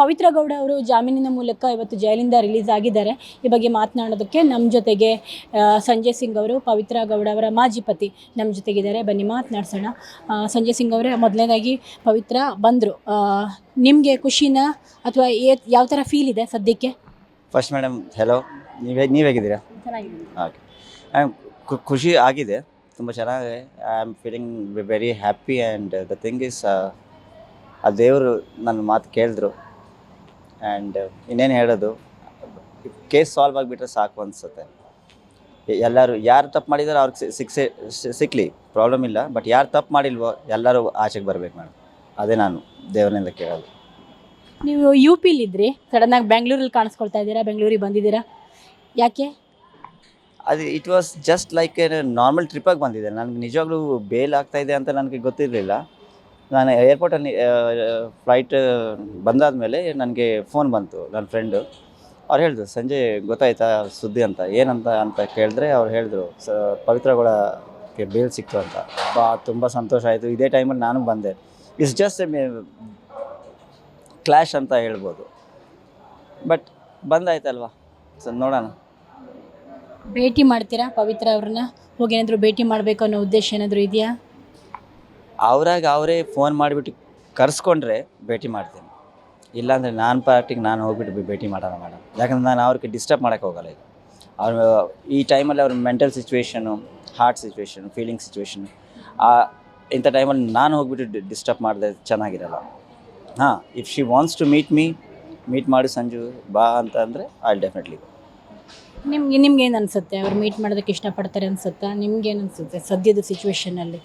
ಪವಿತ್ರ ಗೌಡ ಅವರು ಜಾಮೀನಿನ ಮೂಲಕ ಇವತ್ತು ಜೈಲಿಂದ ರಿಲೀಸ್ ಆಗಿದ್ದಾರೆ. ಈ ಬಗ್ಗೆ ಮಾತನಾಡೋದಕ್ಕೆ ನಮ್ಮ ಜೊತೆಗೆ ಸಂಜಯ್ ಸಿಂಗ್ ಅವರು, ಪವಿತ್ರ ಗೌಡ ಅವರ ಮಾಜಿ ಪತಿ ನಮ್ಮ ಜೊತೆಗಿದ್ದಾರೆ. ಬನ್ನಿ ಮಾತನಾಡ್ಸೋಣ. ಸಂಜಯ್ ಸಿಂಗ್ ಅವರೇ, ಮೊದಲನೇದಾಗಿ ಪವಿತ್ರ ಬಂದರು, ನಿಮಗೆ ಖುಷಿನಾ ಅಥವಾ ಯಾವ ಥರ ಫೀಲ್ ಇದೆ ಸದ್ಯಕ್ಕೆ? ಫಸ್ಟ್ ಮೇಡಮ್ ಹೆಲೋ, ನೀವು ಹೇಗಿದ್ದೀರಾ? ಚೆನ್ನಾಗಿದೆ. ಓಕೆ, ಖುಷಿ ಆಗಿದೆ, ತುಂಬ ಚೆನ್ನಾಗಿದೆ. I am feeling very happy and the thing is ಆ ದೇವರು ನನ್ನ ಮಾತು ಕೇಳಿದ್ರು. ಆ್ಯಂಡ್ ಇನ್ನೇನು ಹೇಳೋದು, ಕೇಸ್ ಸಾಲ್ವ್ ಆಗಿಬಿಟ್ರೆ ಸಾಕು ಅನಿಸುತ್ತೆ. ಎಲ್ಲರೂ ಯಾರು ತಪ್ಪು ಮಾಡಿದಾರೋ ಅವ್ರಿಗೆ ಸಿಕ್ಕಲಿ, ಪ್ರಾಬ್ಲಮ್ ಇಲ್ಲ. ಬಟ್ ಯಾರು ತಪ್ಪು ಮಾಡಿಲ್ವೋ ಎಲ್ಲರೂ ಆಚೆಗೆ ಬರಬೇಕು ಮೇಡಮ್. ಅದೇ ನಾನು ದೇವರಿಂದ ಕೇಳೋದು. ನೀವು ಯು ಪಿಲಿದ್ರಿ, ಸಡನ್ನಾಗಿ ಬೆಂಗಳೂರಲ್ಲಿ ಕಾಣಿಸ್ಕೊಳ್ತಾ ಇದ್ದೀರಾ, ಬೆಂಗಳೂರಿಗೆ ಬಂದಿದ್ದೀರಾ, ಯಾಕೆ? ಅದು it was just like a normal ಟ್ರಿಪ್ಪಾಗಿ ಬಂದಿದೆ. ನನಗೆ ನಿಜವಾಗ್ಲೂ ಬೇಲ್ ಆಗ್ತಾಯಿದೆ ಅಂತ ನನಗೆ ಗೊತ್ತಿರಲಿಲ್ಲ. ನಾನು ಏರ್ಪೋರ್ಟಲ್ಲಿ ಫ್ಲೈಟ್ ಬಂದಾದಮೇಲೆ ನನಗೆ ಫೋನ್ ಬಂತು ನನ್ನ ಫ್ರೆಂಡು. ಅವ್ರು ಹೇಳಿದ್ರು, ಸಂಜೆ ಗೊತ್ತಾಯ್ತಾ ಸುದ್ದಿ ಅಂತ, ಏನಂತ ಕೇಳಿದ್ರೆ ಅವ್ರು ಹೇಳಿದ್ರು, ಪವಿತ್ರಗಳಿಗೆ ಬೇಲ್ ಸಿಕ್ತು ಅಂತ. ತುಂಬ ಸಂತೋಷ ಆಯಿತು. ಇದೇ ಟೈಮಲ್ಲಿ ನಾನು ಬಂದೆ. ಇಟ್ಸ್ ಜಸ್ಟ್ ಎ ಕ್ಲ್ಯಾಶ್ ಅಂತ ಹೇಳ್ಬೋದು. ಬಟ್ ಬಂದಾಯ್ತಲ್ವಾ, ಸೊ ನೋಡೋಣ. ಭೇಟಿ ಮಾಡ್ತೀರಾ ಪವಿತ್ರ ಅವ್ರನ್ನ? ಹೋಗಿ ಏನಾದರೂ ಭೇಟಿ ಮಾಡಬೇಕು ಅನ್ನೋ ಉದ್ದೇಶ ಏನಾದರೂ ಇದೆಯಾ? ಅವರೇ ಫೋನ್ ಮಾಡಿಬಿಟ್ಟು ಕರೆಸ್ಕೊಂಡ್ರೆ ಭೇಟಿ ಮಾಡ್ತೀನಿ. ಇಲ್ಲಾಂದರೆ ನಾನು ಪಾರ್ಟಿಗೆ ನಾನು ಹೋಗ್ಬಿಟ್ಟು ಭೇಟಿ ಮಾಡೋಣ ಮೇಡಮ್. ಯಾಕಂದ್ರೆ ನಾನು ಅವ್ರಿಗೆ ಡಿಸ್ಟರ್ಬ್ ಮಾಡೋಕ್ಕೆ ಹೋಗಲ್ಲ. ಈಗ ಅವರು ಈ ಟೈಮಲ್ಲಿ ಅವ್ರ mental situation, heart situation, feeling situation, ಇಂಥ ಟೈಮಲ್ಲಿ ನಾನು ಹೋಗ್ಬಿಟ್ಟು ಡಿಸ್ಟರ್ಬ್ ಮಾಡಿದ್ರೆ ಚೆನ್ನಾಗಿರಲ್ಲ. If she wants to meet ಮಾಡಿ ಸಂಜು ಬಾ ಅಂತ ಅಂದರೆ ಐ ವಿಲ್ ಡೆಫಿನೆಟ್ಲಿ. ನಿಮ್ಗೇನು ಅನಿಸುತ್ತೆ? ಅವ್ರು ಮೀಟ್ ಮಾಡೋದಕ್ಕೆ ಇಷ್ಟಪಡ್ತಾರೆ ಅನಿಸುತ್ತಾ? ನಿಮ್ಗೇನು ಅನಿಸುತ್ತೆ ಸದ್ಯದ ಸಿಚುವೇಶನಲ್ಲಿ?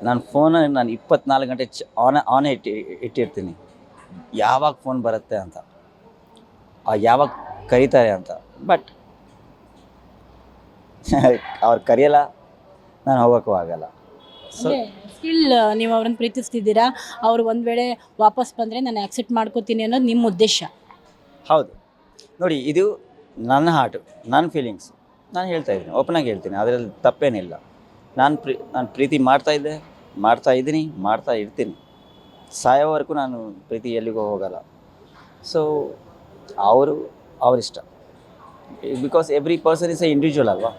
ನಾನು ಫೋನಲ್ಲಿ ನಾನು 24 ಗಂಟೆ ಆನ್ ಇಟ್ಟಿರ್ತೀನಿ. ಯಾವಾಗ ಫೋನ್ ಬರುತ್ತೆ ಅಂತ, ಯಾವಾಗ ಕರೀತಾರೆ ಅಂತ. ಬಟ್ ಅವ್ರು ಕರೆಯಲ್ಲ, ನಾನು ಹೋಗೋಕ್ಕೂ ಆಗಲ್ಲ. ಸೊ ಸ್ಟಿಲ್ ನೀವು ಅವ್ರನ್ನ ಪ್ರೀತಿಸ್ತಿದ್ದೀರಾ? ಅವರು ಒಂದು ವೇಳೆ ವಾಪಸ್ ಬಂದರೆ ನಾನು ಆ್ಯಕ್ಸೆಪ್ಟ್ ಮಾಡ್ಕೋತೀನಿ ಅನ್ನೋದು ನಿಮ್ಮ ಉದ್ದೇಶ? ಹೌದು ನೋಡಿ, ಇದು ನನ್ನ ಹಾರ್ಟು, ನನ್ನ ಫೀಲಿಂಗ್ಸ್. ನಾನು ಹೇಳ್ತಾಯಿದ್ದೀನಿ, ಓಪನಾಗಿ ಹೇಳ್ತೀನಿ, ಅದರಲ್ಲಿ ತಪ್ಪೇನಿಲ್ಲ. ನಾನು ಪ್ರೀತಿ ಮಾಡ್ತಾಯಿದ್ದೀನಿ, ಮಾಡ್ತಾ ಇರ್ತೀನಿ. ಸಾಯೋವರೆಗೂ ನಾನು ಪ್ರೀತಿ ಎಲ್ಲಿಗೂ ಹೋಗಲ್ಲ. ಸೊ ಅವರಿಷ್ಟ. Because every person is a individual ಅಲ್ವಾ.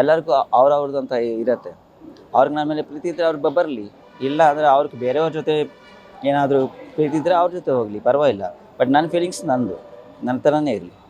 ಎಲ್ಲರಿಗೂ ಅವ್ರದ್ದು ಅಂತ ಇರುತ್ತೆ. ಅವ್ರಿಗೆ ನನ್ನ ಮೇಲೆ ಪ್ರೀತಿ ಇದ್ದರೆ ಅವ್ರಿಗೆ ಬರಲಿ, ಇಲ್ಲ ಅಂದರೆ ಅವ್ರಿಗೆ ಬೇರೆಯವ್ರ ಜೊತೆ ಏನಾದರೂ ಪ್ರೀತಿ ಇದ್ದರೆ ಅವ್ರ ಜೊತೆ ಹೋಗಲಿ, ಪರವಾಗಿಲ್ಲ. ಬಟ್ ನನ್ನ ಫೀಲಿಂಗ್ಸ್ ನನ್ನ ಥರನೇ ಇರಲಿ.